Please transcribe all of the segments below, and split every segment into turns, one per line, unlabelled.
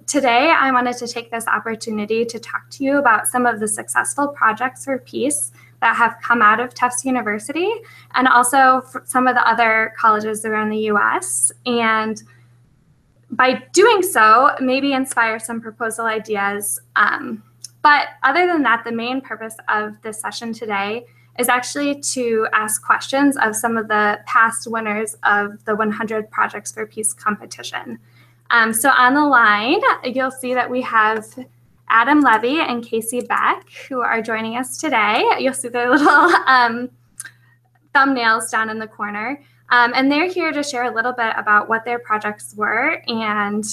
Today, I wanted to take this opportunity to talk to you about some of the successful projects for peace that have come out of Tufts University, and also some of the other colleges around the US. And by doing so, maybe inspire some proposal ideas. But other than that, the main purpose of this session today is actually to ask questions of some of the past winners of the 100 Projects for Peace competition. So on the line, you'll see that we have Adam Levy and Casey Beck, who are joining us today. You'll see their little thumbnails down in the corner. And they're here to share a little bit about what their projects were and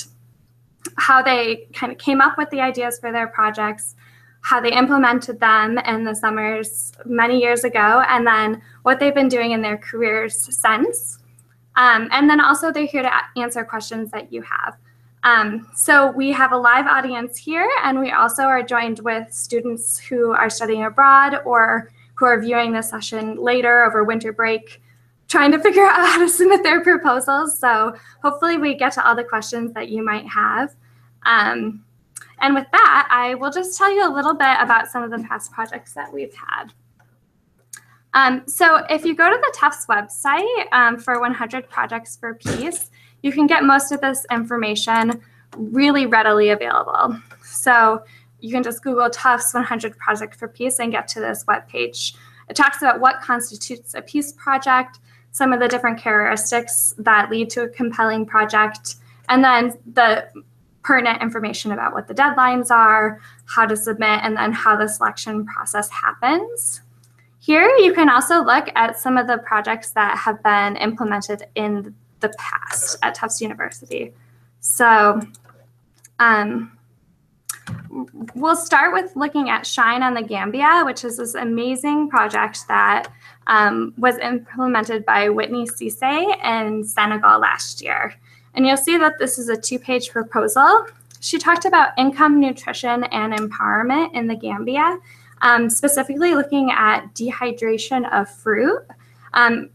how they kind of came up with the ideas for their projects, how they implemented them in the summers many years ago, and then what they've been doing in their careers since. And then also they're here to answer questions that you have. So we have a live audience here, and we also are joined with students who are studying abroad or who are viewing this session later over winter break, trying to figure out how to submit their proposals. So hopefully we get to all the questions that you might have. And with that, I will just tell you a little bit about some of the past projects that we've had. So if you go to the Tufts website for 100 Projects for Peace, you can get most of this information really readily available. So you can just Google Tufts 100 Project for Peace and get to this webpage. It talks about what constitutes a peace project, some of the different characteristics that lead to a compelling project, and then the pertinent information about what the deadlines are, how to submit, and then how the selection process happens. Here, you can also look at some of the projects that have been implemented in the past at Tufts University. So we'll start with looking at Shine on the Gambia, which is this amazing project that was implemented by Whitney Cisse in Senegal last year. And you'll see that this is a 2-page proposal. She talked about income, nutrition, and empowerment in the Gambia. Specifically looking at dehydration of fruit,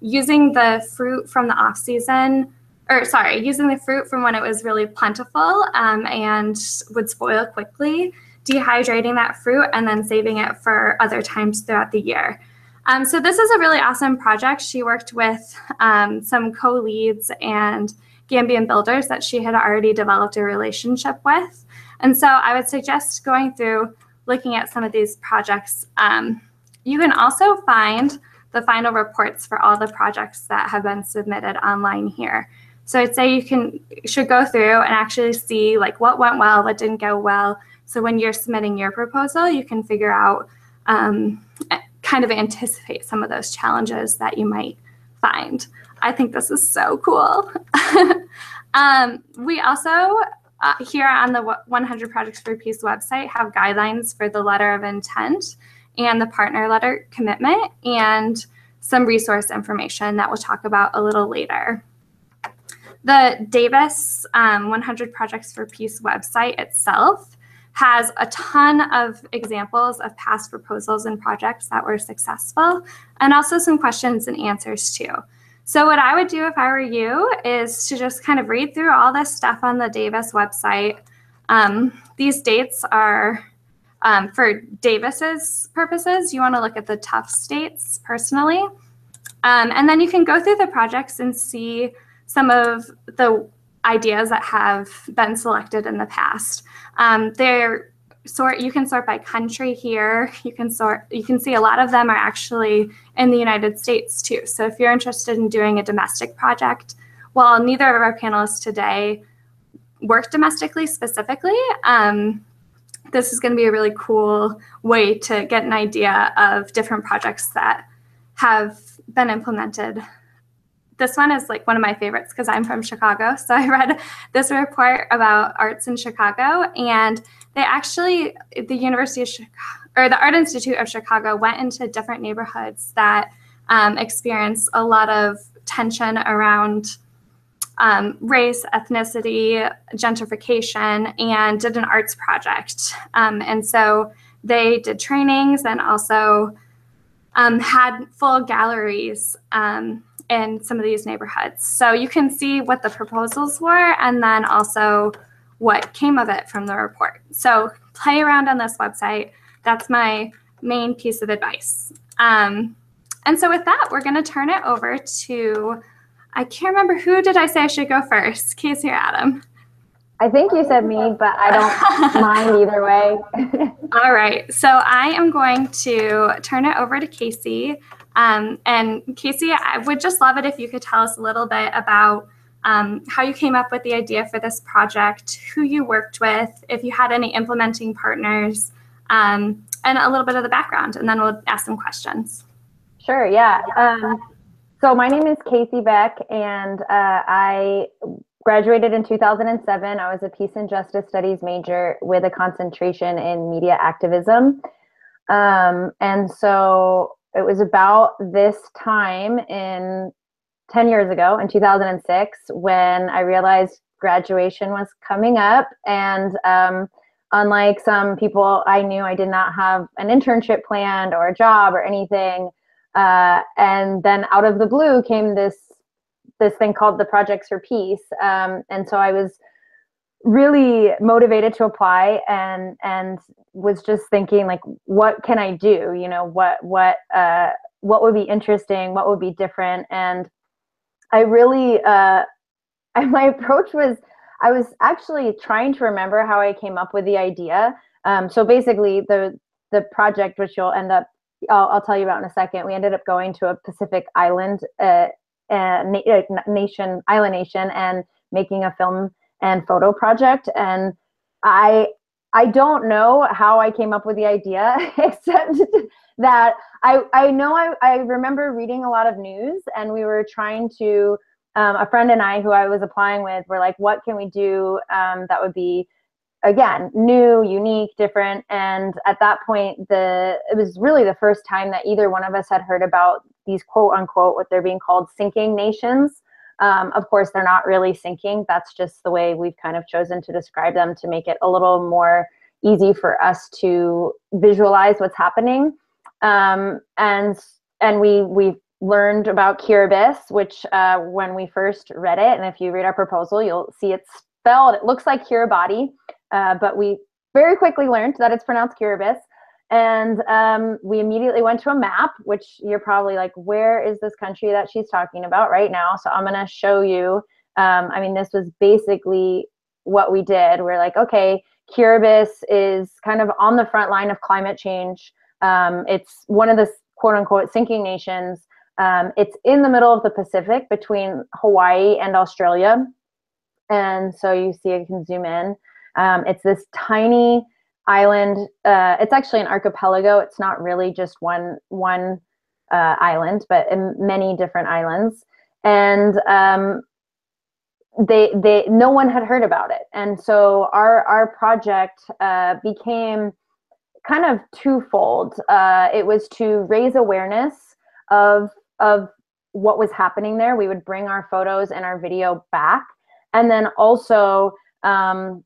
using the fruit from the off-season, using the fruit from when it was really plentiful and would spoil quickly, dehydrating that fruit and then saving it for other times throughout the year. So this is a really awesome project. She worked with some co-leads and Gambian builders that she had already developed a relationship with. And so I would suggest going through looking at some of these projects. You can also find the final reports for all the projects that have been submitted online here. So I'd say you should go through and actually see like what went well, what didn't go well. So when you're submitting your proposal, you can figure out, kind of anticipate some of those challenges that you might find. I think this is so cool. We also, here on the 100 Projects for Peace website, have guidelines for the letter of intent and the partner letter commitment and some resource information that we'll talk about a little later. The Davis 100 Projects for Peace website itself has a ton of examples of past proposals and projects that were successful, and also some questions and answers too. So what I would do if I were you is to just kind of read through all this stuff on the Davis website. These dates are, for Davis's purposes, you want to look at the Tufts dates personally. And then you can go through the projects and see some of the ideas that have been selected in the past. You can sort by country here. You can see a lot of them are actually in the United States too. So if you're interested in doing a domestic project, while neither of our panelists today work domestically specifically, this is going to be a really cool way to get an idea of different projects that have been implemented. This one is like one of my favorites because I'm from Chicago. So I read this report about arts in Chicago, and they actually, the Art Institute of Chicago went into different neighborhoods that experience a lot of tension around race, ethnicity, gentrification, and did an arts project. And so they did trainings and also had full galleries in some of these neighborhoods. So you can see what the proposals were and then also what came of it from the report. So play around on this website. That's my main piece of advice. And so with that, we're going to turn it over to, I can't remember, who did I say I should go first? Casey or Adam?
I think you said me, but I don't mind either way.
All right. So I am going to turn it over to Casey. And Casey, I would just love it if you could tell us a little bit about how you came up with the idea for this project, who you worked with, if you had any implementing partners, and a little bit of the background, and then we'll ask some questions.
Sure, yeah. So my name is Casey Beck, and I graduated in 2007. I was a Peace and Justice Studies major with a concentration in media activism. And so it was about this time 10 years ago, in 2006, when I realized graduation was coming up. And unlike some people I knew, I did not have an internship planned or a job or anything. And then out of the blue came this thing called the Projects for Peace. And so I was really motivated to apply and was just thinking, like, what can I do? You know, what would be interesting? What would be different? And I really, my approach was, I was actually trying to remember how I came up with the idea. So basically the project, which you'll end up, I'll tell you about in a second, we ended up going to a Pacific island, nation, and making a film and photo project. And I don't know how I came up with the idea, except that I know I remember reading a lot of news, and we were trying to, a friend and I who I was applying with were like, what can we do that would be, again, new, unique, different. And at that point, it was really the first time that either one of us had heard about these quote unquote, what they're being called sinking nations. Of course, they're not really sinking. That's just the way we've kind of chosen to describe them to make it a little more easy for us to visualize what's happening. And we learned about Kiribati, which when we first read it, and if you read our proposal, you'll see it's spelled, it looks like Kiribati, but we very quickly learned that it's pronounced Kiribati. And we immediately went to a map, which you're probably like, where is this country that she's talking about right now? So I'm going to show you. I mean, this was basically what we did. We're like, okay, Kiribati is kind of on the front line of climate change. It's one of the quote unquote sinking nations. It's in the middle of the Pacific between Hawaii and Australia. And so you see, I can zoom in. It's this tiny island. It's actually an archipelago. It's not really just one island, but many different islands. And no one had heard about it. And so our project became kind of twofold. It was to raise awareness of what was happening there. We would bring our photos and our video back. And then also, given,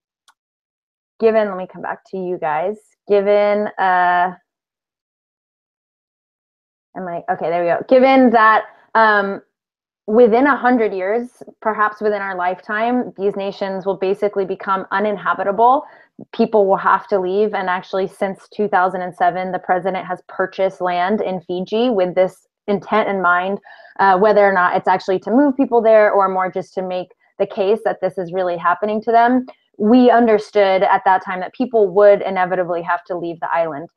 let me come back to you guys, given, okay, there we go. Given that within 100 years, perhaps within our lifetime, these nations will basically become uninhabitable. People will have to leave. And actually, since 2007, the president has purchased land in Fiji with this intent in mind, whether or not it's actually to move people there or more just to make the case that this is really happening to them. We understood at that time that people would inevitably have to leave the island.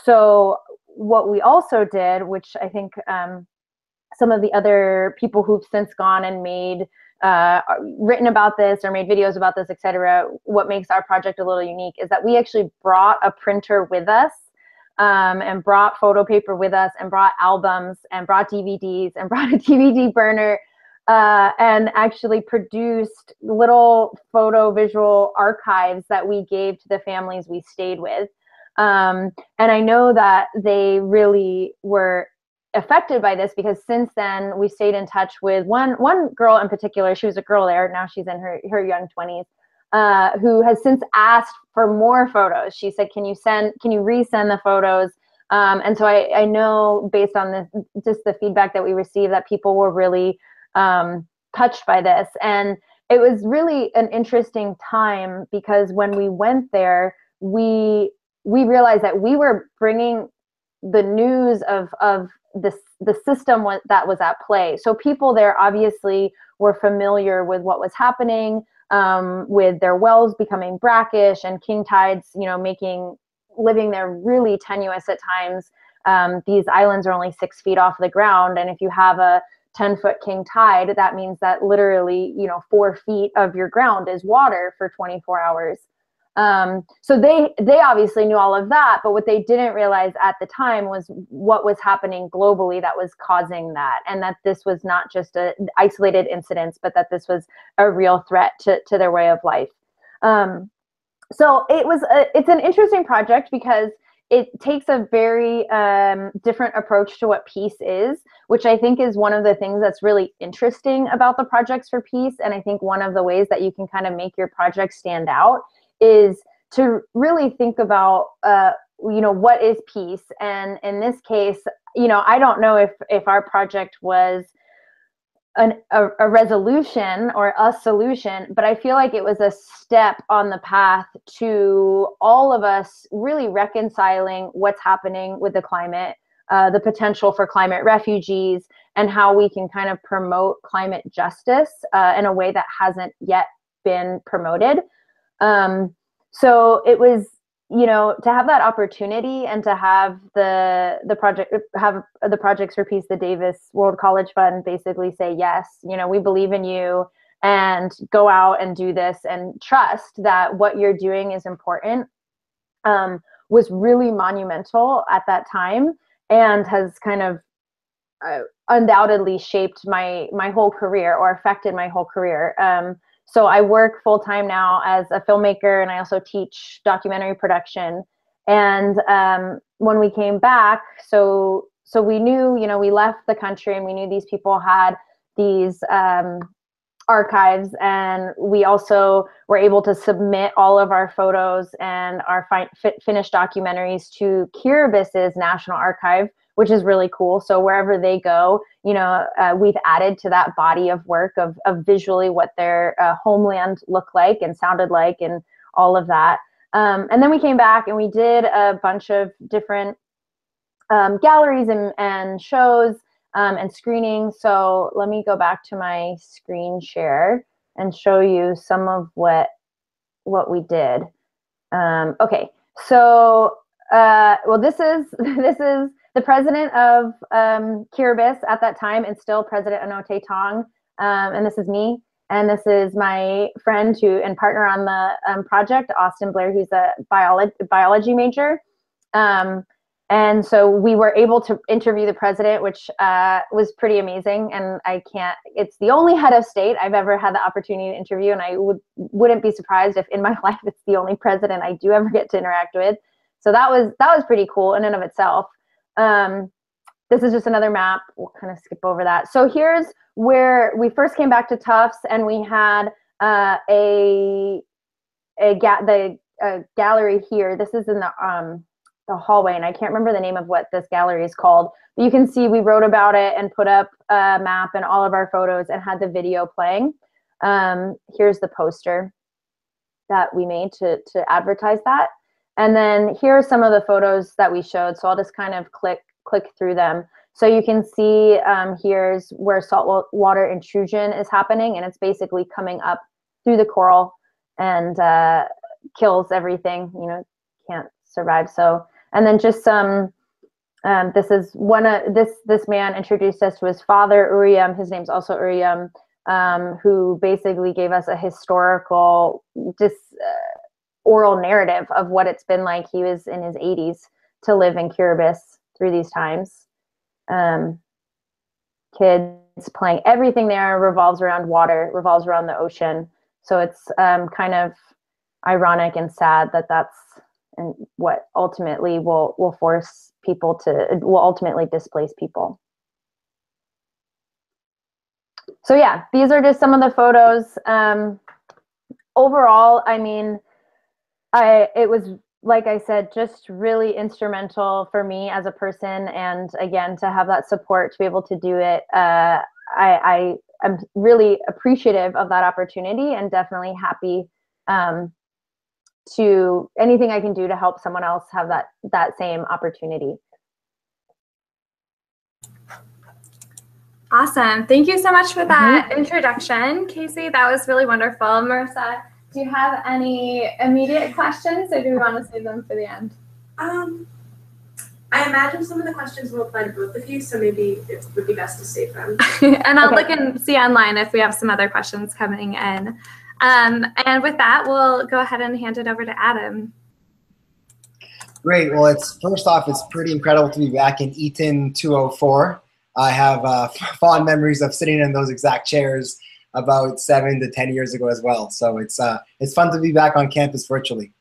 So what we also did, which I think some of the other people who've since gone and made written about this or made videos about this, etc., what makes our project a little unique is that we actually brought a printer with us, and brought photo paper with us, and brought albums, and brought DVDs, and brought a DVD burner, and actually produced little photo visual archives that we gave to the families we stayed with. And I know that they really were affected by this, because since then we stayed in touch with one girl in particular. She was a girl there, now she's in her young 20s, who has since asked for more photos. She said, can you resend the photos? And so I know, based on this, just the feedback that we received, that people were really touched by this. And it was really an interesting time, because when we went there, we realized that we were bringing the news of the system that was at play. So people there obviously were familiar with what was happening, with their wells becoming brackish and king tides, living there really tenuous at times. These islands are only 6 feet off the ground, and if you have a 10-foot king tide, that means that literally 4 feet of your ground is water for 24 hours. So they obviously knew all of that, but what they didn't realize at the time was what was happening globally that was causing that, and that this was not just a isolated incident, but that this was a real threat to their way of life. So it's an interesting project, because it takes a very different approach to what peace is, which I think is one of the things that's really interesting about the Projects for Peace. And I think one of the ways that you can kind of make your project stand out is to really think about, what is peace? And in this case, I don't know if our project was a resolution or a solution, but I feel like it was a step on the path to all of us really reconciling what's happening with the climate, the potential for climate refugees, and how we can kind of promote climate justice in a way that hasn't yet been promoted. So it was, to have that opportunity, and to have the Projects for Peace, the Davis World College Fund, basically say, yes, we believe in you, and go out and do this, and trust that what you're doing is important, was really monumental at that time, and has kind of undoubtedly shaped my whole career, or affected my whole career. So I work full-time now as a filmmaker, and I also teach documentary production. And when we came back, so we knew, we left the country, and we knew these people had these archives, and we also were able to submit all of our photos and our finished documentaries to Kiribati's National Archive, which is really cool. So wherever they go, we've added to that body of work of visually what their homeland looked like and sounded like, and all of that. And then we came back, and we did a bunch of different galleries and shows and screenings. So let me go back to my screen share and show you some of what we did. Okay, so well, this is the president of Kiribati at that time, and still President Anote Tong, and this is me, and this is my friend and partner on the project, Austin Blair, who's a biology major. And so we were able to interview the president, which was pretty amazing. And it's the only head of state I've ever had the opportunity to interview, and I wouldn't be surprised if in my life it's the only president I do ever get to interact with. So that was pretty cool in and of itself. This is just another map. We'll kind of skip over that. So here's where we first came back to Tufts, and we had the gallery here. This is in the hallway, and I can't remember the name of what this gallery is called, but you can see we wrote about it and put up a map and all of our photos and had the video playing. Here's the poster that we made to advertise that. And then here are some of the photos that we showed. So I'll just kind of click through them. So you can see here's where saltwater intrusion is happening, and it's basically coming up through the coral and kills everything, can't survive. So, and then just some, this is this man introduced us to his father, Uriam. His name's also Uriam, who basically gave us a historical, oral narrative of what it's been like. He was in his 80s to live in Kiribati through these times. Kids playing, everything there revolves around water, revolves around the ocean. So it's kind of ironic and sad that that's what ultimately will force people will ultimately displace people. So yeah, these are just some of the photos. Overall, I mean, it was, like I said, just really instrumental for me as a person, and again, to have that support to be able to do it. I I'm really appreciative of that opportunity, and definitely happy to anything I can do to help someone else have that same opportunity.
Awesome. Thank you so much for that introduction, Casey. That was really wonderful. Marissa, do you have any immediate questions, or do we want to save them for the end?
I imagine some of the questions will apply to both of you, so maybe it would be best to save them.
And I'll look and see online if we have some other questions coming in. And with that, we'll go ahead and hand it over to Adam.
Great. Well, first off, it's pretty incredible to be back in Eaton 204. I have fond memories of sitting in those exact chairs about 7 to 10 years ago as well. So it's fun to be back on campus virtually.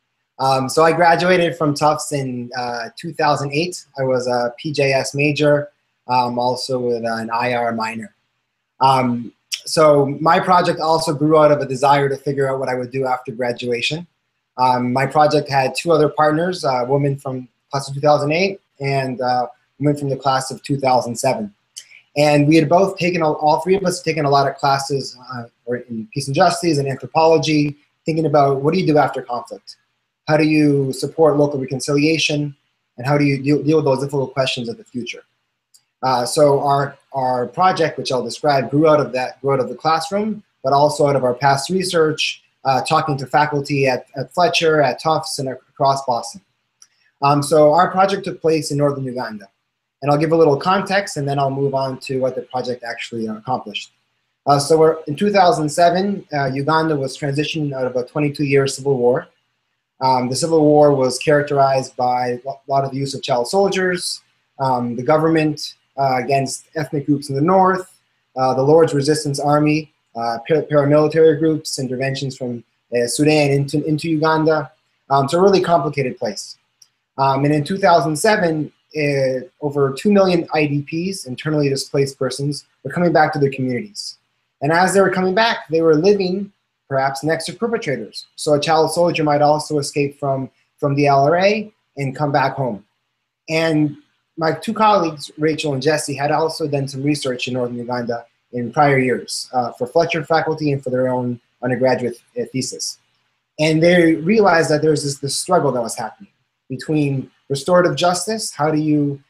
So I graduated from Tufts in 2008. I was a PJS major, also with an IR minor. So my project also grew out of a desire to figure out what I would do after graduation. My project had 2 other partners, a woman from class of 2008 and a woman from the class of 2007. And we had both taken, all 3 of us had taken a lot of classes in peace and justice and anthropology, thinking about what do you do after conflict? How do you support local reconciliation? And how do you deal with those difficult questions of the future? So our project, which I'll describe, grew out of the classroom, but also out of our past research, talking to faculty at Fletcher, at Tufts, and across Boston. So our project took place in northern Uganda. And I'll give a little context, and then I'll move on to what the project actually accomplished. So in 2007, Uganda was transitioning out of a 22-year civil war. The civil war was characterized by a lot of the use of child soldiers, the government against ethnic groups in the north, the Lord's Resistance Army, paramilitary groups, interventions from Sudan into Uganda. It's a really complicated place. And in 2007, over 2 million IDPs, internally displaced persons, were coming back to their communities. And as they were coming back, they were living perhaps next to perpetrators. So a child soldier might also escape from the LRA and come back home. And my 2 colleagues, Rachel and Jesse, had also done some research in northern Uganda in prior years for Fletcher faculty and for their own undergraduate thesis. And they realized that there was this struggle that was happening between restorative justice, how do you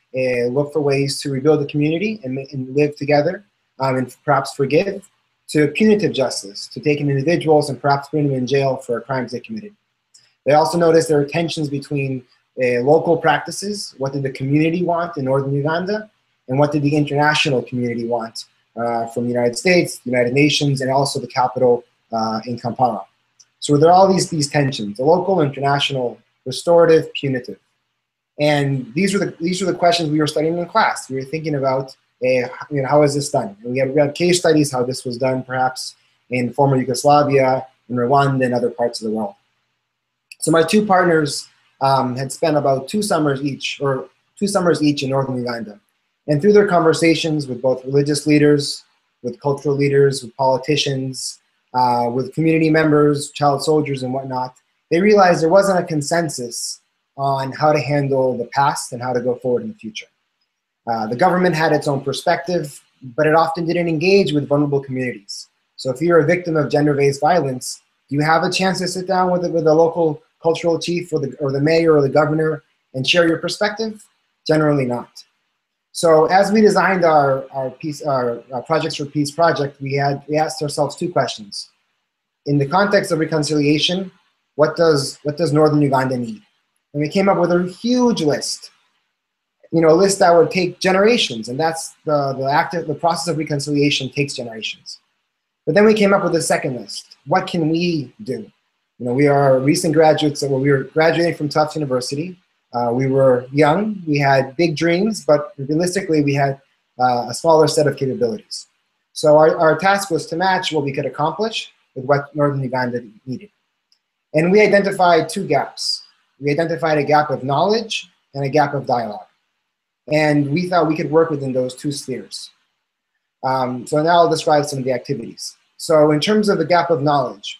look for ways to rebuild the community and live together and perhaps forgive, to punitive justice, to taking individuals and perhaps putting them in jail for crimes they committed. They also noticed there were tensions between local practices, what did the community want in northern Uganda, and what did the international community want from the United States, the United Nations, and also the capital in Kampala. So there are all these tensions, the local, international, restorative, punitive. And these were the questions we were studying in class. We were thinking about how is this done? And we had case studies how this was done perhaps in former Yugoslavia, in Rwanda, and other parts of the world. So my 2 partners had spent about 2 summers each in northern Uganda. And through their conversations with both religious leaders, with cultural leaders, with politicians, with community members, child soldiers, and whatnot, they realized there wasn't a consensus on how to handle the past and how to go forward in the future. The government had its own perspective, but it often didn't engage with vulnerable communities. So if you're a victim of gender-based violence, do you have a chance to sit down with a local cultural chief or the mayor or the governor and share your perspective? Generally not. So as we designed our Projects for Peace project, we asked ourselves 2 questions. In the context of reconciliation, what does northern Uganda need? And we came up with a huge list, a list that would take generations, and that's the process of reconciliation takes generations. But then we came up with a second list. What can we do? We are recent graduates, we were graduating from Tufts University. We were young, we had big dreams, but realistically we had a smaller set of capabilities. So our task was to match what we could accomplish with what northern Uganda needed. And we identified 2 gaps. We identified a gap of knowledge and a gap of dialogue. And we thought we could work within those 2 spheres. So now I'll describe some of the activities. So in terms of the gap of knowledge,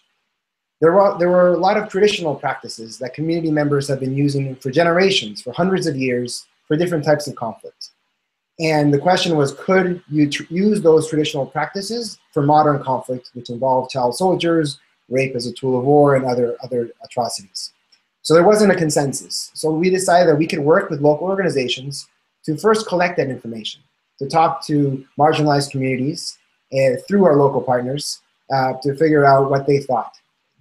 there were a lot of traditional practices that community members have been using for generations, for hundreds of years, for different types of conflict. And the question was, could you use those traditional practices for modern conflict, which involved child soldiers, rape as a tool of war, and other atrocities? So there wasn't a consensus. So we decided that we could work with local organizations to first collect that information, to talk to marginalized communities through our local partners to figure out what they thought.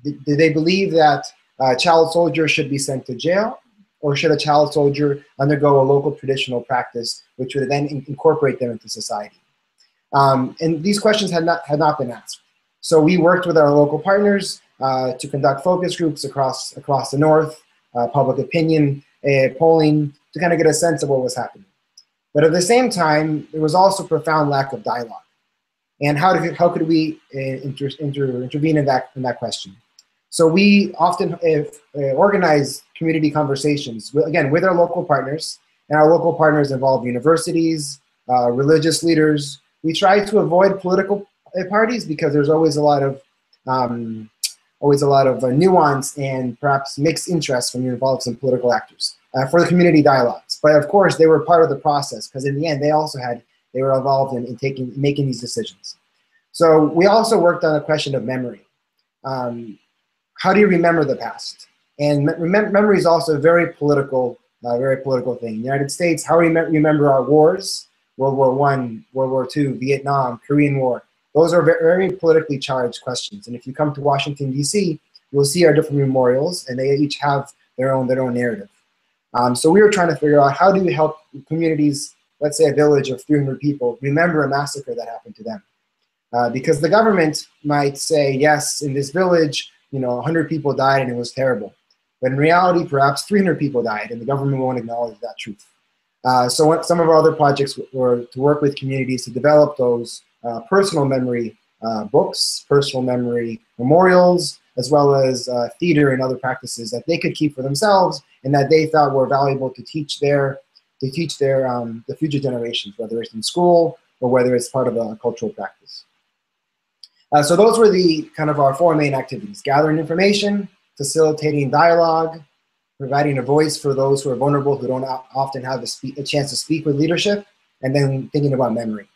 Did they believe that a child soldier should be sent to jail, or should a child soldier undergo a local traditional practice, which would then incorporate them into society? And these questions had not been asked. So we worked with our local partners to conduct focus groups across the North, public opinion, polling, to kind of get a sense of what was happening. But at the same time, there was also profound lack of dialogue. And how could we intervene in that question? So we often organize community conversations, again, with our local partners, and our local partners involve universities, religious leaders. We try to avoid political parties because there's always a lot of nuance and perhaps mixed interests when you involve some political actors for the community dialogues. But of course, they were part of the process because in the end, they were involved in making these decisions. So we also worked on a question of memory. How do you remember the past? And memory is also a very political thing. In the United States, how do we remember our wars? World War I, World War II, Vietnam, Korean War. Those are very politically charged questions. And if you come to Washington, D.C., you'll see our different memorials, and they each have their own narrative. So we were trying to figure out, how do we help communities, let's say a village of 300 people, remember a massacre that happened to them? Because the government might say, yes, in this village, 100 people died and it was terrible. But in reality, perhaps 300 people died, and the government won't acknowledge that truth. So some of our other projects were to work with communities to develop those personal memory books, personal memory memorials, as well as theater and other practices that they could keep for themselves and that they thought were valuable to teach the future generations, whether it's in school or whether it's part of a cultural practice. So those were the kind of our four main activities: gathering information, facilitating dialogue, providing a voice for those who are vulnerable, who don't often have a chance to speak with leadership, and then thinking about memory.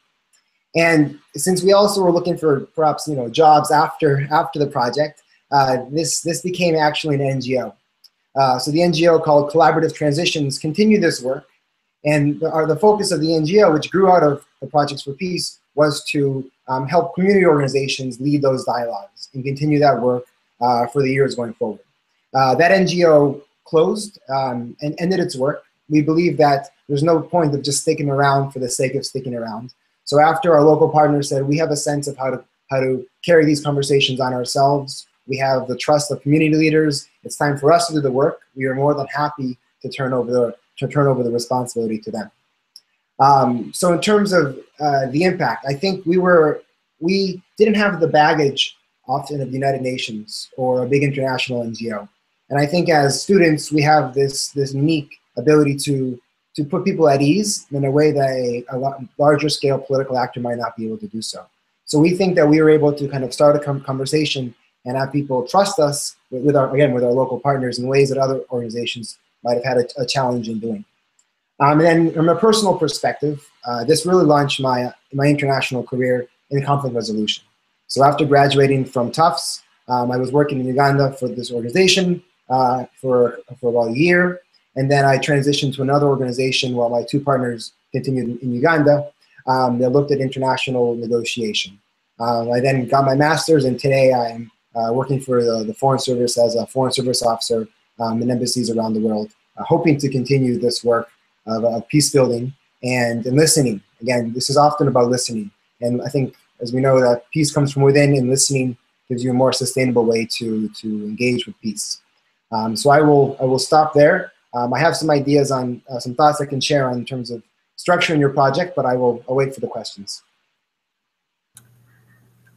And since we also were looking for perhaps jobs after the project, this became actually an NGO. So the NGO called Collaborative Transitions continued this work, and the focus of the NGO, which grew out of the Projects for Peace, was to help community organizations lead those dialogues and continue that work for the years going forward. That NGO closed and ended its work. We believe that there's no point of just sticking around for the sake of sticking around. So after our local partners said, we have a sense of how to carry these conversations on ourselves, we have the trust of community leaders, it's time for us to do the work, we are more than happy to turn over the responsibility to them. So in terms of the impact, I think we didn't have the baggage often of the United Nations or a big international NGO. And I think as students, we have this unique ability to put people at ease in a way that a larger scale political actor might not be able to do so. So we think that we were able to kind of start a conversation and have people trust us with our local partners in ways that other organizations might have had a challenge in doing. And then from a personal perspective, this really launched my international career in conflict resolution. So after graduating from Tufts, I was working in Uganda for this organization for about a year. And then I transitioned to another organization while my two partners continued in Uganda. They looked at international negotiation. I then got my master's, and today I'm working for the Foreign Service as a Foreign Service officer in embassies around the world, hoping to continue this work of peace building and listening. Again, this is often about listening. And I think, as we know, that peace comes from within, and listening gives you a more sustainable way to engage with peace. So I will stop there. I have some ideas on some thoughts I can share in terms of structuring your project, but I'll wait for the questions.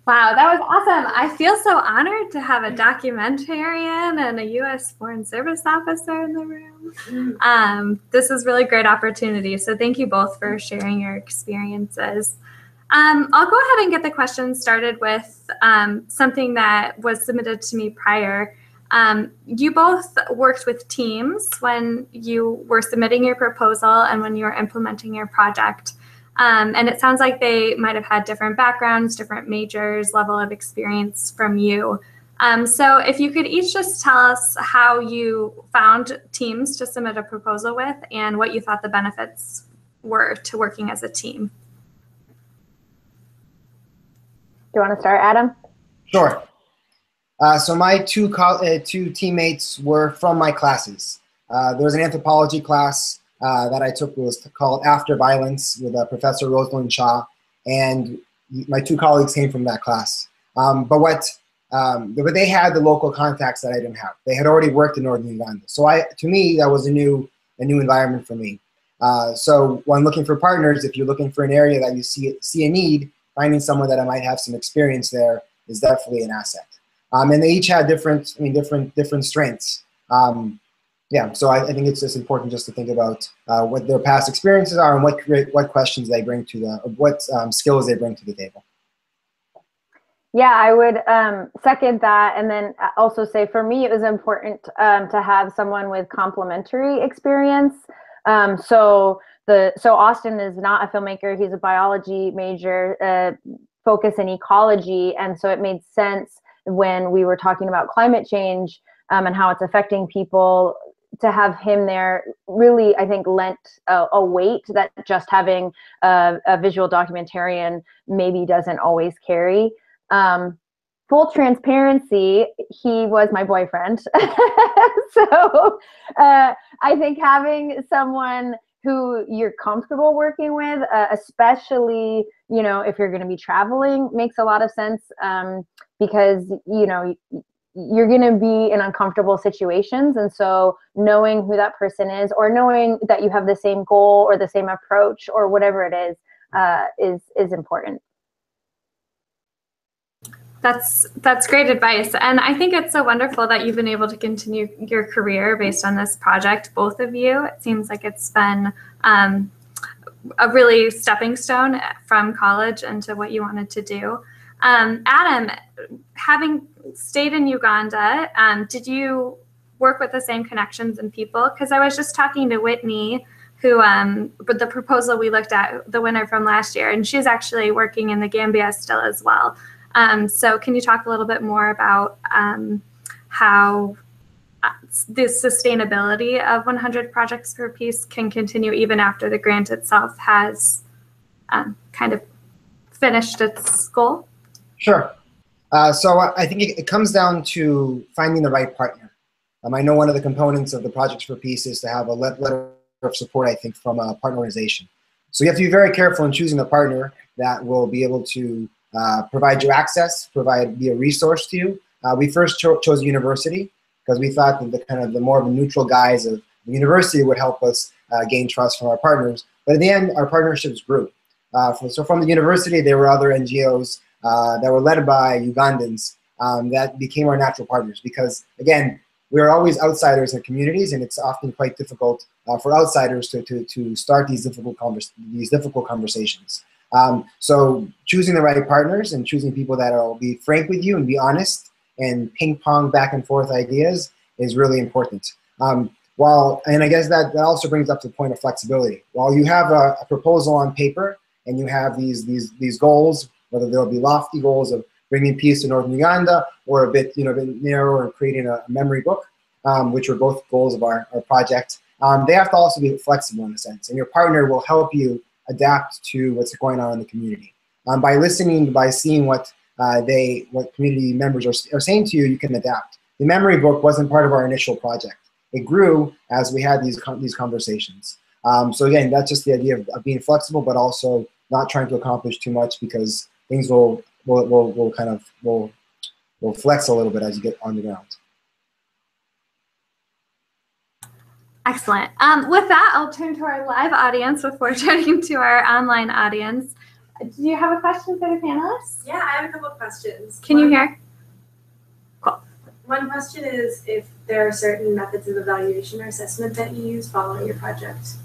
Wow, that was awesome. I feel so honored to have a documentarian and a U.S. Foreign Service officer in the room. This is really great opportunity. So thank you both for sharing your experiences. I'll go ahead and get the questions started with something that was submitted to me prior. You both worked with teams when you were submitting your proposal and when you were implementing your project. And it sounds like they might have had different backgrounds, different majors, level of experience from you. So if you could each just tell us how you found teams to submit a proposal with and what you thought the benefits were to working as a team.
Do you want to start, Adam?
Sure. So my two teammates were from my classes. There was an anthropology class that I took. It was called After Violence with Professor Rosalind Shaw, and my two colleagues came from that class. But they had the local contacts that I didn't have. They had already worked in Northern Uganda. So to me, that was a new environment for me. So when looking for partners, if you're looking for an area that you see a need, finding someone that might have some experience there is definitely an asset. And they each had different strengths. Yeah, so I think it's just important just to think about what their past experiences are and what questions they bring to what skills they bring to the table.
Yeah, I would second that, and then also say for me it was important to have someone with complementary experience. So Austin is not a filmmaker; he's a biology major, focus in ecology, and so it made sense when we were talking about climate change and how it's affecting people. To have him there really, I think, lent a weight that just having a visual documentarian maybe doesn't always carry. Full transparency, he was my boyfriend. So I think having someone who you're comfortable working with, especially, if you're going to be traveling, makes a lot of sense because, you're going to be in uncomfortable situations. And so knowing who that person is, or knowing that you have the same goal or the same approach or whatever it is important.
That's great advice. And I think it's so wonderful that you've been able to continue your career based on this project, both of you. It seems like it's been a really stepping stone from college into what you wanted to do. Adam, having stayed in Uganda, did you work with the same connections and people? Because I was just talking to Whitney, who, with the proposal we looked at, the winner from last year, and she's actually working in the Gambia still as well. So can you talk a little bit more about how the sustainability of 100 projects per piece can continue even after the grant itself has kind of finished its goal?
Sure. So I think it comes down to finding the right partner. I know one of the components of the Projects for Peace is to have a letter of support, I think, from a partner organization. So you have to be very careful in choosing a partner that will be able to provide you access, be a resource to you. We first chose a university because we thought that the more of a neutral guise of the university would help us gain trust from our partners. But in the end, our partnerships grew. So from the university, there were other NGOs that were led by Ugandans that became our natural partners because, again, we're always outsiders in communities, and it's often quite difficult for outsiders to start these difficult conversations. So choosing the right partners and choosing people that will be frank with you and be honest and ping pong back and forth ideas is really important. And I guess that also brings up the point of flexibility. While you have a proposal on paper and you have these goals, whether they'll be lofty goals of bringing peace to Northern Uganda or a bit narrower and creating a memory book, which are both goals of our project, they have to also be flexible in a sense. And your partner will help you adapt to what's going on in the community. By listening, by seeing what community members are saying to you, you can adapt. The memory book wasn't part of our initial project. It grew as we had these conversations. So again, that's just the idea of being flexible, but also not trying to accomplish too much because things will flex a little bit as you get on the ground.
Excellent. With that, I'll turn to our live audience before turning to our online audience. Do you have a question for the panelists?
Yeah, I have a couple of questions.
Can you hear? Cool.
One question is if there are certain methods of evaluation or assessment that you use following your project.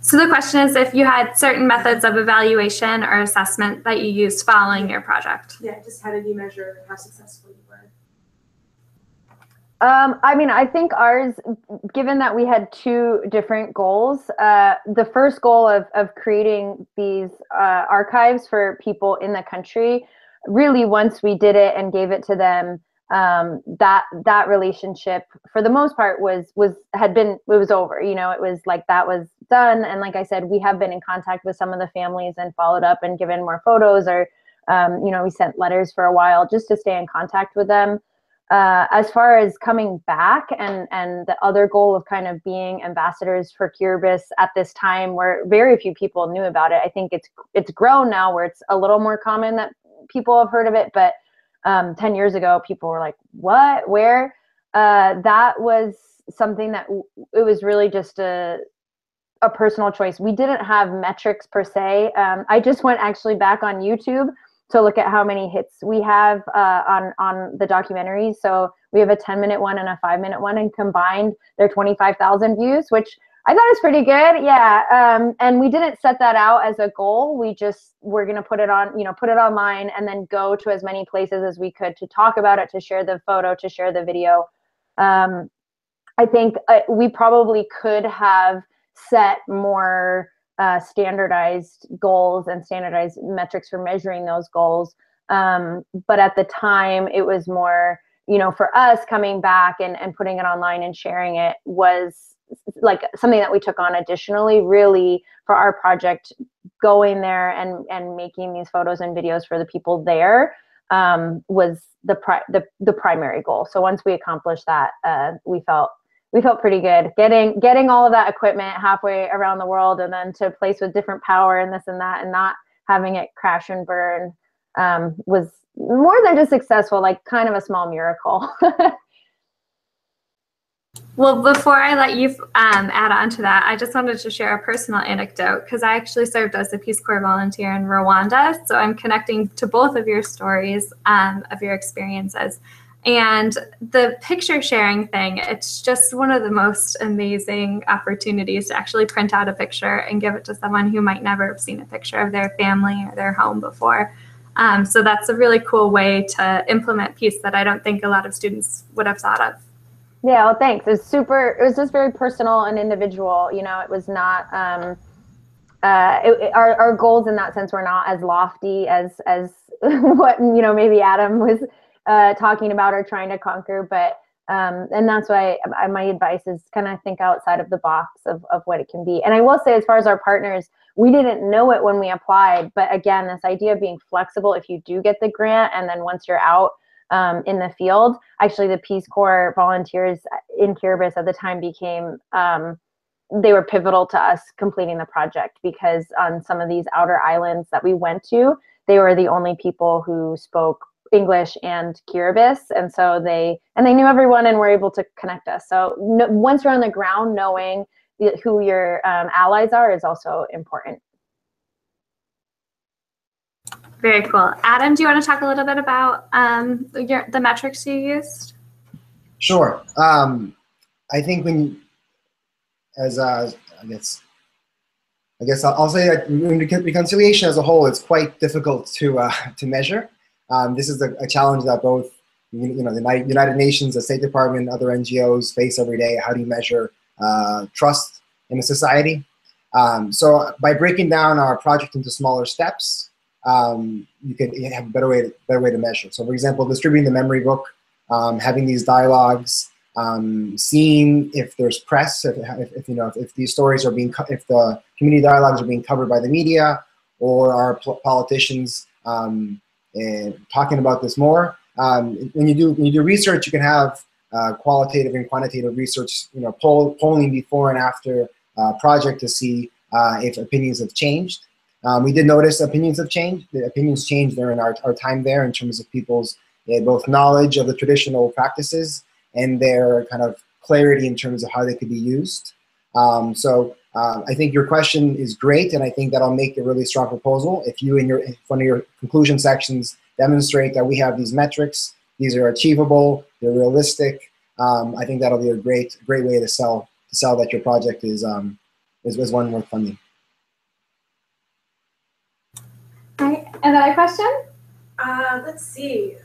So the question is if you had certain methods of evaluation or assessment that you used following your project.
Yeah, just how did you measure how successful you were?
I mean, I think ours, given that we had two different goals, the first goal of creating these archives for people in the country, really once we did it and gave it to them, that relationship for the most part was over. You know, it was like that was done. And like I said, we have been in contact with some of the families and followed up and given more photos, or you know, we sent letters for a while just to stay in contact with them. As far as coming back and the other goal of kind of being ambassadors for Kiribati at this time where very few people knew about it. I think it's grown now where it's a little more common that people have heard of it, but 10 years ago, people were like, what, where? That was something that it was really just a personal choice. We didn't have metrics per se. I just went actually back on YouTube to look at how many hits we have on the documentaries. So we have a 10-minute one and a 5-minute one, and combined they're 25,000 views, which I thought is pretty good. Yeah. And we didn't set that out as a goal. We're going to put it on, put it online and then go to as many places as we could to talk about it, to share the photo, to share the video. I think we probably could have set more standardized goals and standardized metrics for measuring those goals. But at the time, it was more, for us coming back and putting it online and sharing it was like something that we took on additionally, really, for our project. Going there and making these photos and videos for the people there was the primary goal. So once we accomplished that, we felt pretty good getting all of that equipment halfway around the world, and then to a place with different power and this and that, and not having it crash and burn was more than just successful, like kind of a small miracle.
Well, before I let you add on to that, I just wanted to share a personal anecdote, because I actually served as a Peace Corps volunteer in Rwanda. So I'm connecting to both of your stories of your experiences. And the picture sharing thing, it's just one of the most amazing opportunities to actually print out a picture and give it to someone who might never have seen a picture of their family or their home before. So that's a really cool way to implement peace that I don't think a lot of students would have thought of.
Yeah, well, thanks. It was just very personal and individual. It was not, our goals in that sense were not as lofty as what, maybe Adam was talking about or trying to conquer. But, and that's why my advice is kind of think outside of the box of what it can be. And I will say, as far as our partners, we didn't know it when we applied. But again, this idea of being flexible, if you do get the grant, and then once you're out, in the field, actually the Peace Corps volunteers in Kiribati at the time became, they were pivotal to us completing the project, because on some of these outer islands that we went to, they were the only people who spoke English and Kiribati. And so they knew everyone and were able to connect us. So once you're on the ground, knowing who your allies are is also important.
Very cool. Adam, do you want to talk a little bit about the metrics you used?
Sure. I think I guess I'll say that reconciliation as a whole is quite difficult to measure. This is a challenge that both the United Nations, the State Department, other NGOs face every day. How do you measure trust in a society? So by breaking down our project into smaller steps, you can have a better way to measure. So, for example, distributing the memory book, having these dialogues, seeing if there's press, if these stories are if the community dialogues are being covered by the media, or our politicians talking about this more. When you do research, you can have qualitative and quantitative research, polling before and after project to see if opinions have changed. We did notice opinions have changed. The opinions changed during our time there in terms of people's both knowledge of the traditional practices and their kind of clarity in terms of how they could be used. So I think your question is great, and I think that'll make a really strong proposal. If you in one of your conclusion sections demonstrate that we have these metrics, these are achievable, they're realistic, I think that'll be a great way to sell that your project is one worth funding.
All right, another question?
Let's see.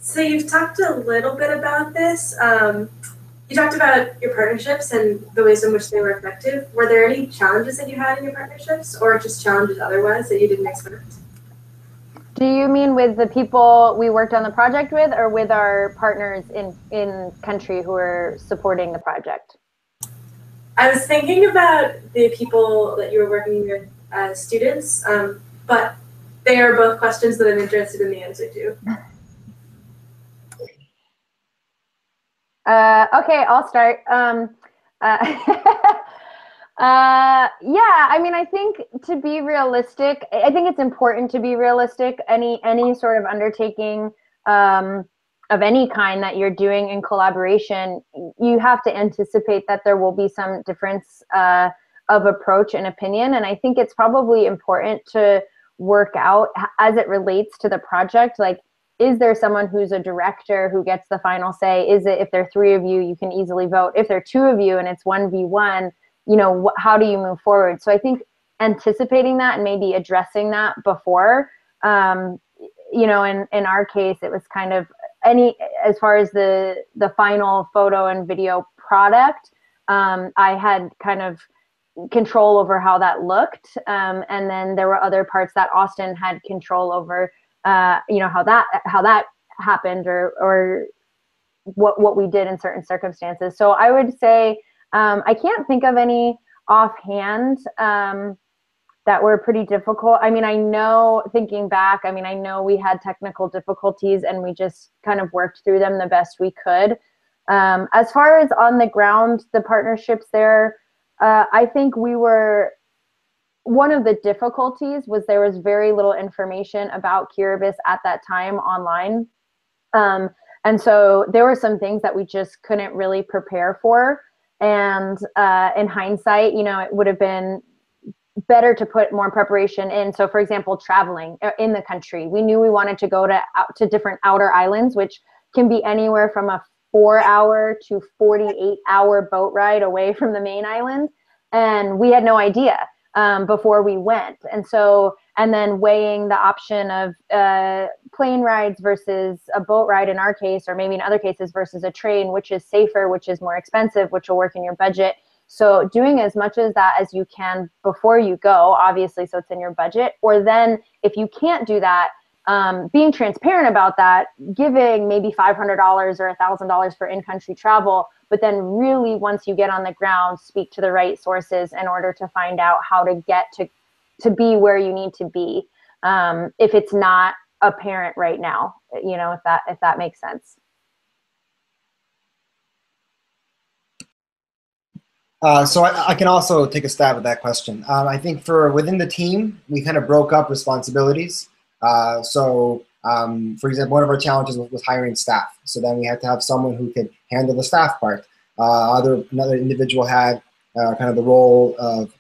So you've talked a little bit about this. You talked about your partnerships and the ways in which they were effective. Were there any challenges that you had in your partnerships, or just challenges otherwise that you didn't expect?
Do you mean with the people we worked on the project with, or with our partners in country who are supporting the project?
I was thinking about the people that you were working with as students, but they are both questions that I'm interested in the answer to.
Okay, I'll start. Yeah, I mean, I think to be realistic, I think it's important to be realistic. Any sort of undertaking of any kind that you're doing in collaboration, you have to anticipate that there will be some difference of approach and opinion. And I think it's probably important to work out as it relates to the project, like, is there someone who's a director who gets the final say? Is it, if there are 3 of you, you can easily vote. If there are 2 of you and it's 1v1, you know, how do you move forward? So I think anticipating that and maybe addressing that before, you know, in our case, it was kind of as far as the final photo and video product, I had kind of control over how that looked. And then there were other parts that Austin had control over, you know, how that happened, or what we did in certain circumstances. So I would say, I can't think of any offhand that were pretty difficult. I mean, I know, thinking back, I mean, I know we had technical difficulties and we just kind of worked through them the best we could. As far as on the ground, the partnerships there, I think one of the difficulties was there was very little information about Kiribati at that time online. And so there were some things that we just couldn't really prepare for. And in hindsight, you know, it would have been better to put more preparation in. So for example, traveling in the country, we knew we wanted to go to different outer islands, which can be anywhere from a 4-hour to 48-hour boat ride away from the main island. And we had no idea before we went. And then weighing the option of plane rides versus a boat ride in our case, or maybe in other cases versus a train, which is safer, which is more expensive, which will work in your budget. So doing as much of that as you can before you go, obviously, so it's in your budget. Or then if you can't do that, being transparent about that, giving maybe $500 or $1,000 for in-country travel, but then really once you get on the ground, speak to the right sources in order to find out how to get to be where you need to be, if it's not apparent right now, you know, if that makes sense.
So I can also take a stab at that question. I think within the team, we kind of broke up responsibilities. For example, one of our challenges was hiring staff. So then we had to have someone who could handle the staff part. Another individual had kind of the role of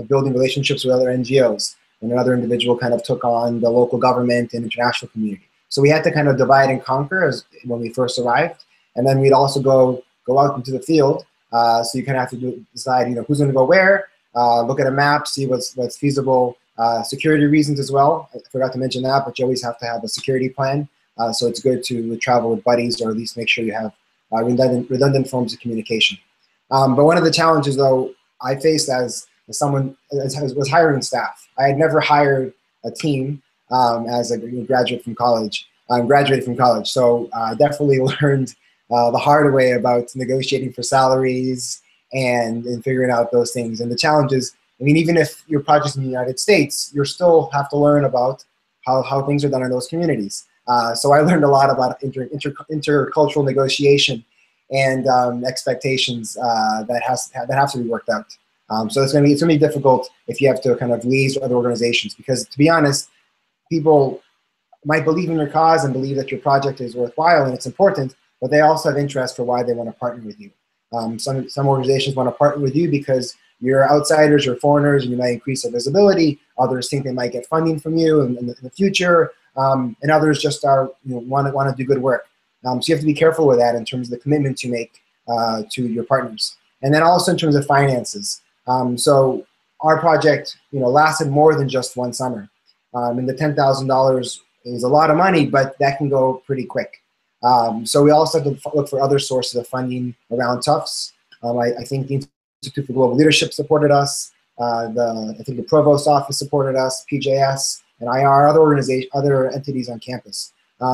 building relationships with other NGOs, and another individual kind of took on the local government and international community. So we had to kind of divide and conquer when we first arrived, and then we'd also go out into the field. So you kind of have to decide, you know, who's going to go where, look at a map, see what's feasible. Security reasons as well. I forgot to mention that, but you always have to have a security plan. So it's good to travel with buddies, or at least make sure you have redundant forms of communication. But one of the challenges, though, I faced as someone was hiring staff. I had never hired a team as a graduated from college. So I definitely learned the hard way about negotiating for salaries and figuring out those things. And the challenges, I mean, even if your project's in the United States, you still have to learn about how things are done in those communities. So I learned a lot about intercultural negotiation and expectations that have to be worked out. So it's going to be difficult if you have to kind of liaise with other organizations, because to be honest, people might believe in your cause and believe that your project is worthwhile and it's important, but they also have interest for why they want to partner with you. Some organizations want to partner with you because you're outsiders, you're foreigners, and you might increase their visibility. Others think they might get funding from you in the future, and others just want to do good work. So you have to be careful with that in terms of the commitments you make to your partners, and then also in terms of finances. So our project, lasted more than just one summer, and the $10,000 is a lot of money, but that can go pretty quick. So we also had to look for other sources of funding around Tufts. I think the Institute for Global Leadership supported us. I think the Provost Office supported us, PJS, and IR, other entities on campus,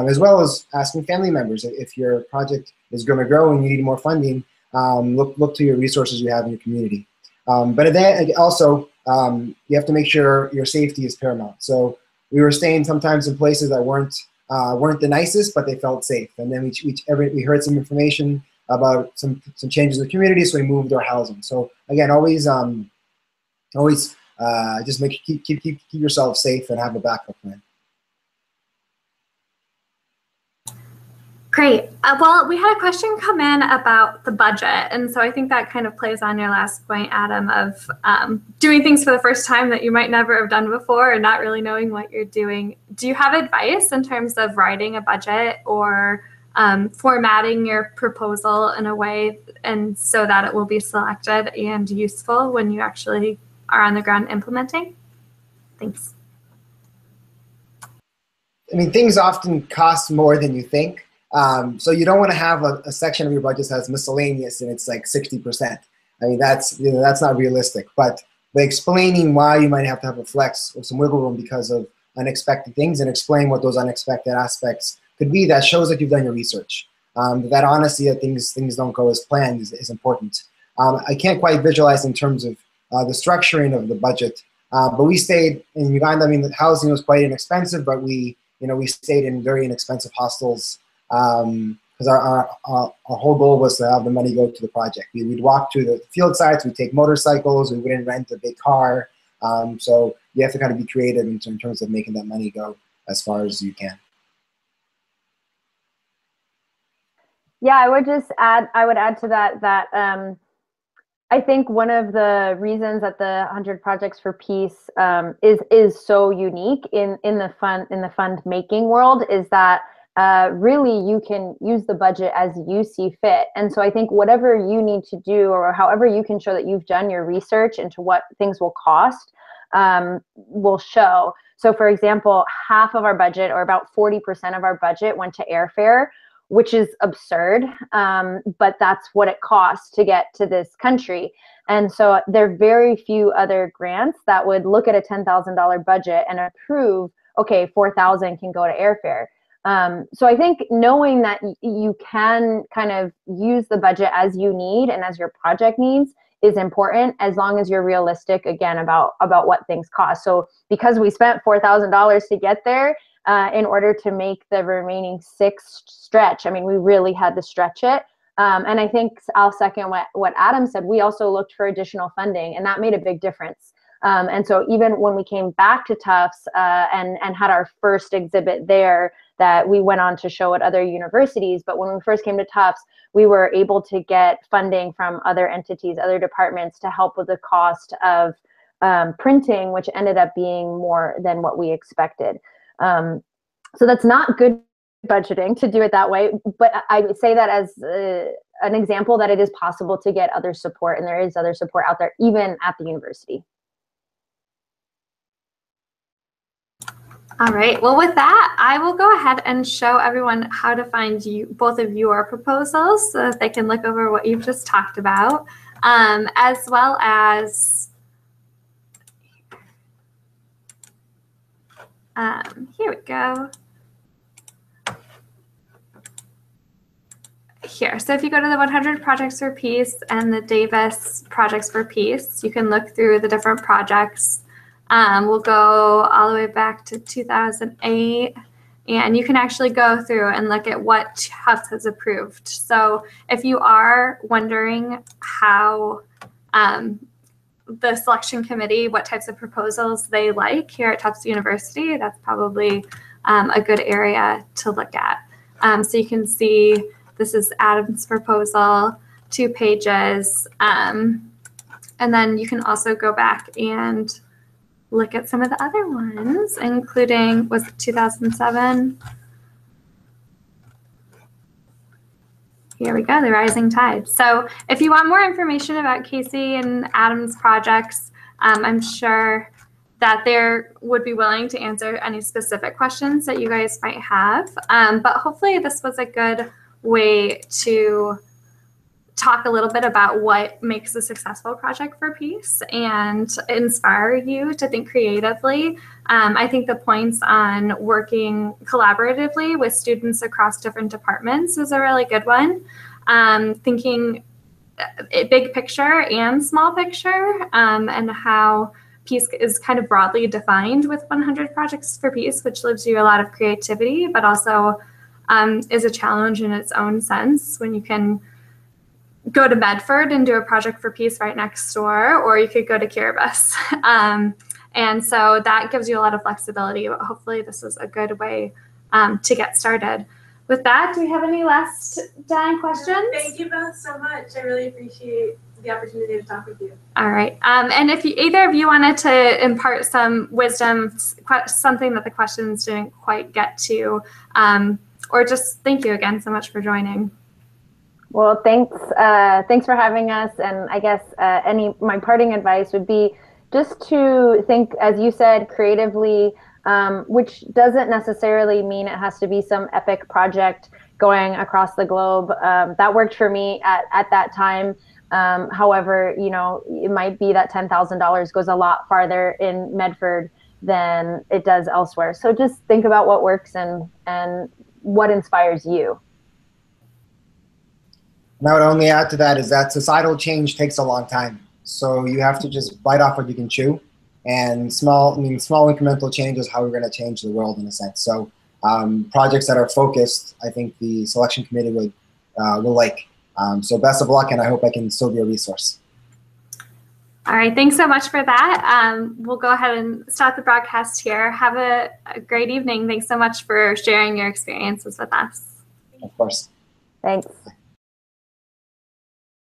as well as asking family members if your project is going to grow and you need more funding. Look to your resources you have in your community. But then also, you have to make sure your safety is paramount. So we were staying sometimes in places that weren't the nicest, but they felt safe. And then we heard some information about some changes in the community, so we moved our housing. So again, always just keep yourself safe and have a backup plan.
Great. Well, we had a question come in about the budget. And so I think that kind of plays on your last point, Adam, of doing things for the first time that you might never have done before and not really knowing what you're doing. Do you have advice in terms of writing a budget or formatting your proposal in a way and so that it will be selected and useful when you actually are on the ground implementing? Thanks.
I mean, things often cost more than you think. So you don't want to have a section of your budget that has miscellaneous and it's like 60%. I mean, that's not realistic. But by explaining why you might have to have a flex or some wiggle room because of unexpected things and explain what those unexpected aspects could be, that shows that you've done your research. That honesty that things don't go as planned is important. I can't quite visualize in terms of the structuring of the budget, but we stayed in Uganda. I mean, the housing was quite inexpensive, but we stayed in very inexpensive hostels. Because our whole goal was to have the money go to the project. We'd walk to the field sites, we'd take motorcycles, we wouldn't rent a big car. So you have to kind of be creative in terms of making that money go as far as you can.
Yeah, I would add to that I think one of the reasons that the 100 Projects for Peace is so unique in the fund making world is that really you can use the budget as you see fit. And so I think whatever you need to do or however you can show that you've done your research into what things will cost will show. So for example, half of our budget or about 40% of our budget went to airfare, which is absurd, but that's what it costs to get to this country. And so there are very few other grants that would look at a $10,000 budget and approve, okay, $4,000 can go to airfare. So I think knowing that you can kind of use the budget as you need and as your project needs is important, as long as you're realistic, again, about what things cost. So because we spent $4,000 to get there, in order to make the remaining 6 stretch, I mean, we really had to stretch it. And I think I'll second what Adam said. We also looked for additional funding, and that made a big difference. And so even when we came back to Tufts and had our first exhibit there that we went on to show at other universities, but when we first came to Tufts, we were able to get funding from other entities, other departments to help with the cost of printing, which ended up being more than what we expected. So that's not good budgeting to do it that way, but I would say that as an example that it is possible to get other support, and there is other support out there, even at the university.
All right, well, with that, I will go ahead and show everyone how to find both of your proposals so that they can look over what you've just talked about, as well as here we go. Here, so if you go to the 100 Projects for Peace and the Davis Projects for Peace, you can look through the different projects. We'll go all the way back to 2008, and you can actually go through and look at what Tufts has approved. So if you are wondering how the selection committee, what types of proposals they like here at Tufts University, that's probably a good area to look at. So you can see this is Adam's proposal, 2 pages, and then you can also go back and look at some of the other ones, including, was it 2007? Here we go, the rising tide. So if you want more information about Casey and Adam's projects, I'm sure that they would be willing to answer any specific questions that you guys might have. But hopefully this was a good way to talk a little bit about what makes a successful project for peace and inspire you to think creatively. I think the points on working collaboratively with students across different departments is a really good one. Thinking big picture and small picture, and how peace is kind of broadly defined with 100 Projects for Peace, which gives you a lot of creativity, but also is a challenge in its own sense when you can go to Medford and do a project for peace right next door, or you could go to Kiribati. And so that gives you a lot of flexibility, but hopefully this is a good way to get started. With that, do we have any last questions?
Thank you both so much. I really appreciate the opportunity to talk with you.
All right. And if either of you wanted to impart some wisdom, something that the questions didn't quite get to, or just thank you again so much for joining.
Well, thanks for having us. And I guess my parting advice would be just to think, as you said, creatively, which doesn't necessarily mean it has to be some epic project going across the globe. That worked for me at that time. However, it might be that $10,000 goes a lot farther in Medford than it does elsewhere. So just think about what works and what inspires you.
And I would only add to that is that societal change takes a long time. So you have to just bite off what you can chew. And small incremental change is how we're going to change the world in a sense. So projects that are focused, I think the selection committee will like. So best of luck, and I hope I can still be a resource.
All right, thanks so much for that. We'll go ahead and start the broadcast here. Have a great evening. Thanks so much for sharing your experiences with us.
Of course.
Thanks.